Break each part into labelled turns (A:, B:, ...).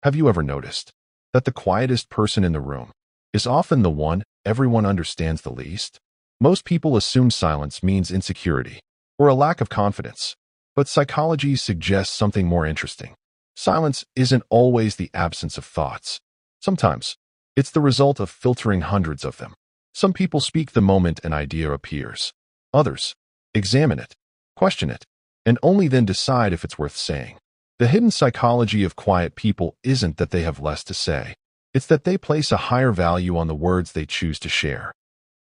A: Have you ever noticed that the quietest person in the room is often the one everyone understands the least? Most people assume silence means insecurity or a lack of confidence, but psychology suggests something more interesting. Silence isn't always the absence of thoughts. Sometimes, it's the result of filtering hundreds of them. Some people speak the moment an idea appears. Others examine it, question it, and only then decide if it's worth saying. The hidden psychology of quiet people isn't that they have less to say. It's that they place a higher value on the words they choose to share.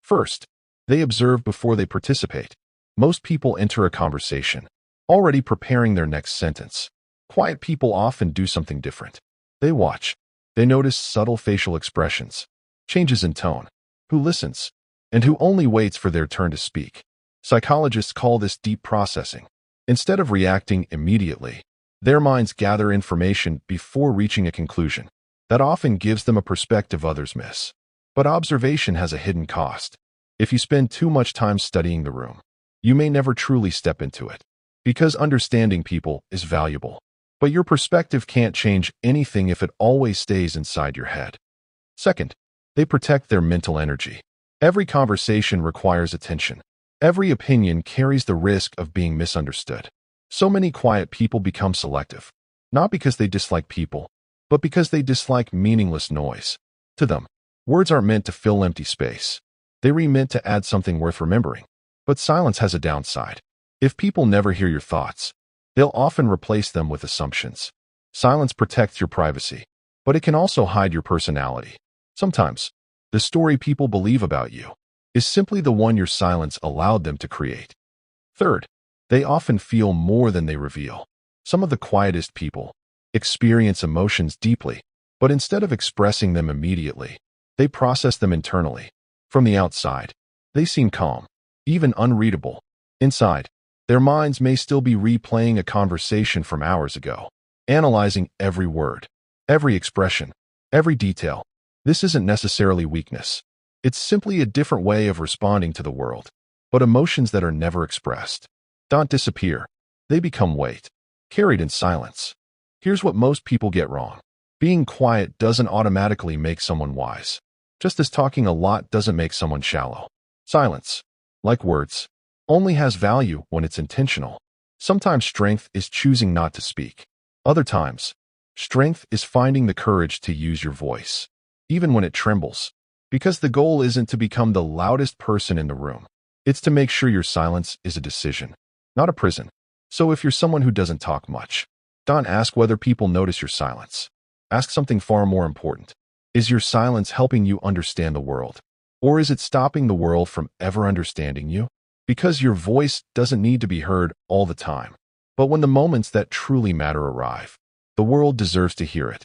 A: First, they observe before they participate. Most people enter a conversation already preparing their next sentence. Quiet people often do something different. They watch. They notice subtle facial expressions, changes in tone, who listens, and who only waits for their turn to speak. Psychologists call this deep processing. Instead of reacting immediately, their minds gather information before reaching a conclusion. That often gives them a perspective others miss. But observation has a hidden cost. If you spend too much time studying the room, you may never truly step into it. Because understanding people is valuable. But your perspective can't change anything if it always stays inside your head. Second, they protect their mental energy. Every conversation requires attention. Every opinion carries the risk of being misunderstood. So many quiet people become selective, not because they dislike people, but because they dislike meaningless noise. To them, words aren't meant to fill empty space. They are meant to add something worth remembering. But silence has a downside. If people never hear your thoughts, they'll often replace them with assumptions. Silence protects your privacy, but it can also hide your personality. Sometimes, the story people believe about you is simply the one your silence allowed them to create. Third, they often feel more than they reveal. Some of the quietest people experience emotions deeply, but instead of expressing them immediately, they process them internally. From the outside, they seem calm, even unreadable. Inside, their minds may still be replaying a conversation from hours ago, analyzing every word, every expression, every detail. This isn't necessarily weakness. It's simply a different way of responding to the world. But emotions that are never expressed don't disappear. They become weight, carried in silence. Here's what most people get wrong. Being quiet doesn't automatically make someone wise, just as talking a lot doesn't make someone shallow. Silence, like words, only has value when it's intentional. Sometimes strength is choosing not to speak. Other times, strength is finding the courage to use your voice, even when it trembles. Because the goal isn't to become the loudest person in the room. It's to make sure your silence is a decision, not a prison. So if you're someone who doesn't talk much, don't ask whether people notice your silence. Ask something far more important. Is your silence helping you understand the world? Or is it stopping the world from ever understanding you? Because your voice doesn't need to be heard all the time. But when the moments that truly matter arrive, the world deserves to hear it.